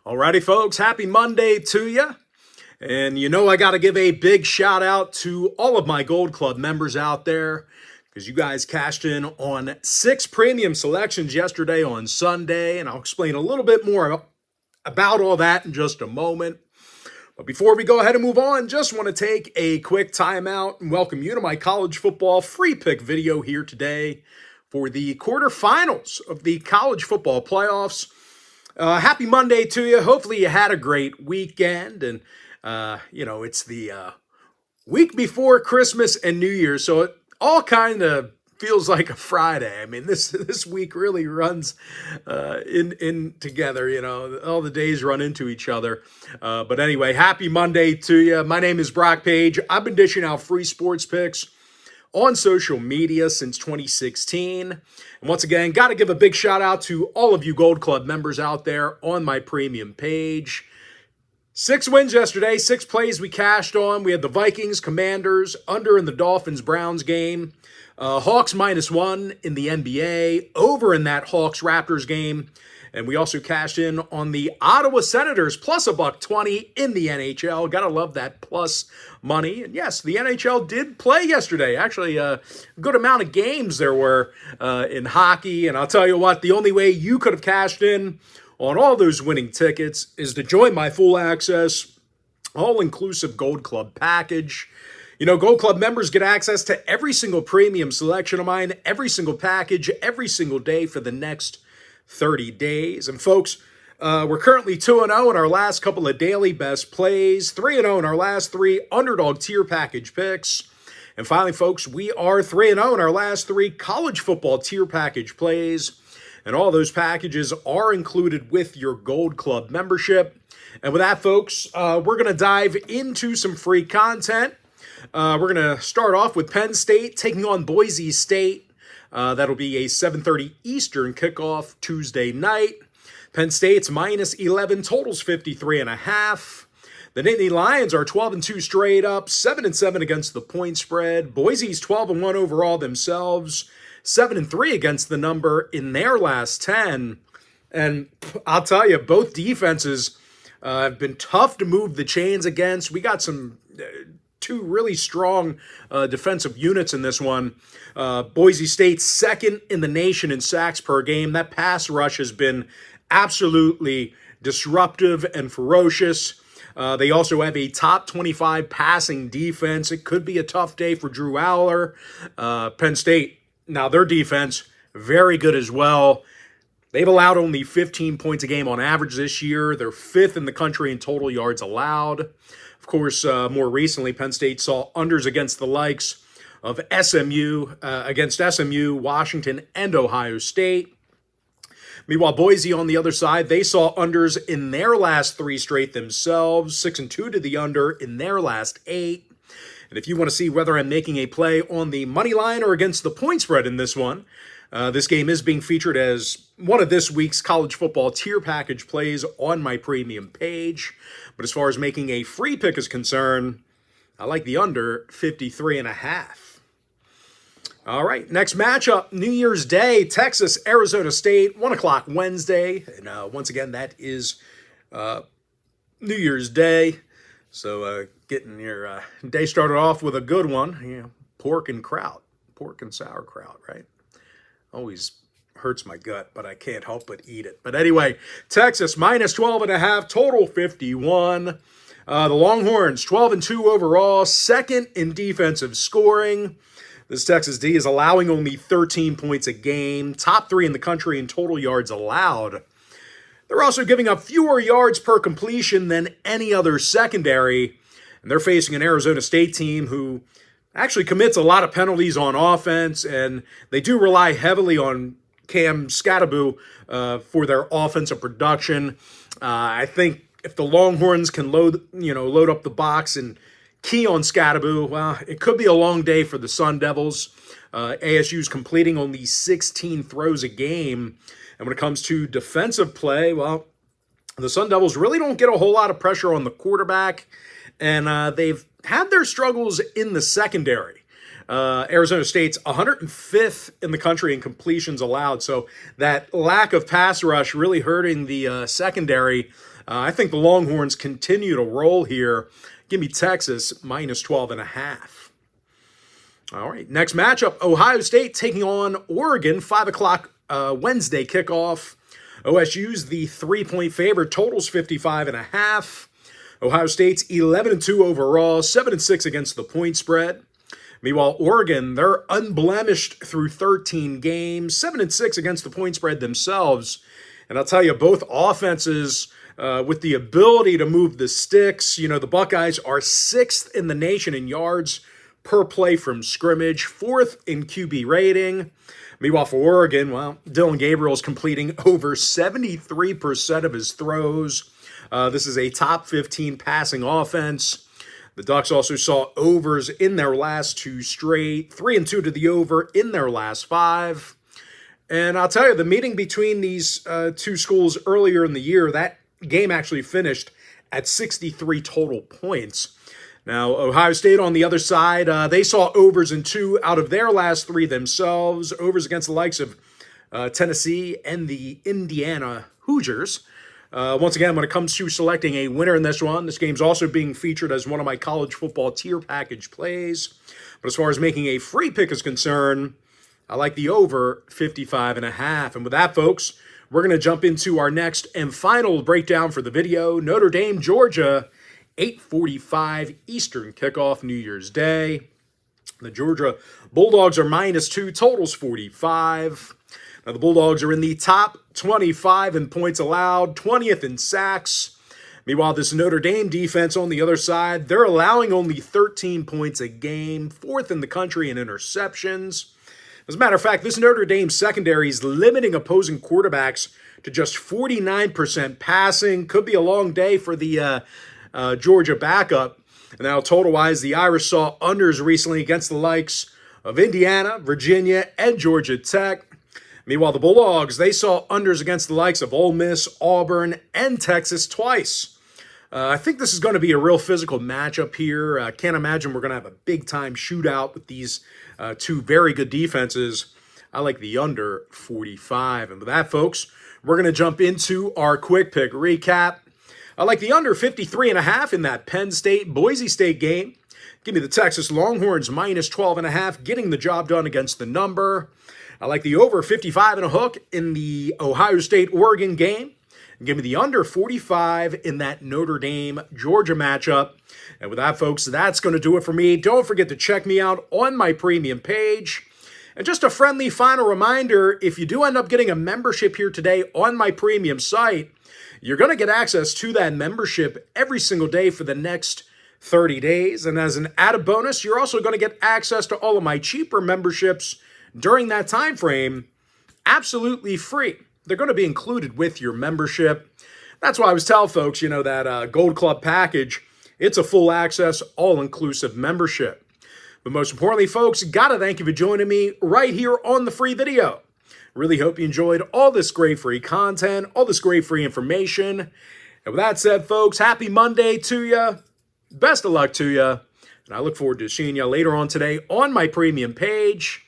Alrighty, folks, happy Monday to you. And you know I got to give a big shout out to all of my Gold Club members out there because you guys cashed in on 6 premium selections yesterday on Sunday, and I'll explain a little bit more about all that in just a moment. But before we go ahead and move on, just want to take a quick timeout and welcome you to my college football free pick video here today for the quarterfinals of the college football playoffs. Happy Monday to you. Hopefully you had a great weekend. And, it's the week before Christmas and New Year's, so it all kind of feels like a Friday. I mean, this week really runs in together. All the days run into each other. But anyway, happy Monday to you. My name is Brock Page. I've been dishing out free sports picks on social media since 2016. And once again, got to give a big shout out to all of you Gold Club members out there on my premium page. 6 wins yesterday, 6 plays we cashed on. We had the Vikings, Commanders, under in the Dolphins-Browns game. Hawks -1 in the NBA, over in that Hawks-Raptors game. And we also cashed in on the Ottawa Senators plus $1.20 in the NHL. Gotta love that plus money. And yes, the NHL did play yesterday. Actually, a good amount of games there were in hockey. And I'll tell you what, the only way you could have cashed in on all those winning tickets is to join my full access, all-inclusive Gold Club package. Gold Club members get access to every single premium selection of mine, every single package, every single day for the next 30 days. And folks, we're currently 2-0 in our last couple of daily best plays, 3-0 in our last 3 underdog tier package picks. And finally, folks, we are 3-0 in our last 3 college football tier package plays. And all those packages are included with your Gold Club membership. And with that, folks, we're going to dive into some free content. We're going to start off with Penn State taking on Boise State. That'll be a 7:30 Eastern kickoff Tuesday night. Penn State's -11, totals 53.5. The Nittany Lions are 12-2 straight up, 7-7 against the point spread. Boise's 12-1 overall themselves, 7-3 against the number in their last 10. And I'll tell you, both defenses have been tough to move the chains against. We got some 2 really strong defensive units in this one. Boise State's second in the nation in sacks per game. That pass rush has been absolutely disruptive and ferocious. They also have a top 25 passing defense. It could be a tough day for Drew Aller. Penn State, now their defense, very good as well. They've allowed only 15 points a game on average this year. They're 5th in the country in total yards allowed. Of course, more recently, Penn State saw unders against the likes of SMU, Washington, and Ohio State. Meanwhile, Boise on the other side, they saw unders in their last 3 straight themselves, 6-2 to the under in their last 8. And if you want to see whether I'm making a play on the money line or against the point spread in this one, this game is being featured as one of this week's college football tier package plays on my premium page. But as far as making a free pick is concerned, I like the under 53.5. All right, next matchup, New Year's Day, Texas, Arizona State, 1 o'clock Wednesday. And once again, that is New Year's Day. So getting your day started off with a good one. Pork and sauerkraut, right? Always hurts my gut, but I can't help but eat it. But anyway, Texas -12.5, total 51. The Longhorns 12-2 overall, 2nd in defensive scoring. This Texas D is allowing only 13 points a game, top 3 in the country in total yards allowed. They're also giving up fewer yards per completion than any other secondary, and they're facing an Arizona State team who actually commits a lot of penalties on offense, and they do rely heavily on Cam Skattebo for their offensive production. I think if the Longhorns can load up the box and key on Skattebo, well, it could be a long day for the Sun Devils. ASU's completing only 16 throws a game. And when it comes to defensive play, well, the Sun Devils really don't get a whole lot of pressure on the quarterback. And they've had their struggles in the secondary. Arizona State's 105th in the country in completions allowed. So that lack of pass rush really hurting the secondary. I think the Longhorns continue to roll here. Give me Texas minus 12.5. All right, next matchup, Ohio State taking on Oregon, 5 o'clock Wednesday kickoff. OSU's the 3-point favorite, totals 55.5. Ohio State's 11-2 overall, 7-6 against the point spread. Meanwhile, Oregon, they're unblemished through 13 games, 7-6 against the point spread themselves. And I'll tell you, both offenses with the ability to move the sticks. You know, the Buckeyes are 6th in the nation in yards per play from scrimmage, 4th in QB rating. Meanwhile, for Oregon, well, Dylan Gabriel's completing over 73% of his throws. This is a top 15 passing offense. The Ducks also saw overs in their last 2 straight, 3-2 to the over in their last 5. And I'll tell you, the meeting between these 2 schools earlier in the year, that game actually finished at 63 total points. Now, Ohio State on the other side, they saw overs in 2 out of their last 3 themselves, overs against the likes of Tennessee and the Indiana Hoosiers. Once again, when it comes to selecting a winner in this one, this game's also being featured as one of my college football tier package plays. But as far as making a free pick is concerned, I like the over 55.5. And with that, folks, we're going to jump into our next and final breakdown for the video. Notre Dame, Georgia, 8:45 Eastern kickoff, New Year's Day. The Georgia Bulldogs are -2, totals 45. Now, the Bulldogs are in the top 25 in points allowed, 20th in sacks. Meanwhile, this Notre Dame defense on the other side, they're allowing only 13 points a game, 4th in the country in interceptions. As a matter of fact, this Notre Dame secondary is limiting opposing quarterbacks to just 49% passing. Could be a long day for the Georgia backup. And now, total-wise, the Irish saw unders recently against the likes of Indiana, Virginia, and Georgia Tech. Meanwhile, the Bulldogs, they saw unders against the likes of Ole Miss, Auburn, and Texas twice. I think this is going to be a real physical matchup here. I can't imagine we're going to have a big-time shootout with these 2 very good defenses. I like the under 45. And with that, folks, we're going to jump into our quick pick recap. I like the under 53.5 in that Penn State-Boise State game. Give me the Texas Longhorns -12.5, getting the job done against the number. I like the over 55 and a hook in the Ohio State-Oregon game. And give me the under 45 in that Notre Dame-Georgia matchup. And with that, folks, that's going to do it for me. Don't forget to check me out on my premium page. And just a friendly final reminder, if you do end up getting a membership here today on my premium site, you're going to get access to that membership every single day for the next 30 days. And as an added bonus, you're also going to get access to all of my cheaper memberships during that time frame, absolutely free. They're going to be included with your membership. That's why I was telling folks, you know, that Gold Club package, it's a full access, all-inclusive membership. But most importantly, folks, gotta thank you for joining me right here on the free video. Really hope you enjoyed all this great free content, all this great free information. And with that said, folks, happy Monday to you. Best of luck to you. And I look forward to seeing you later on today on my premium page.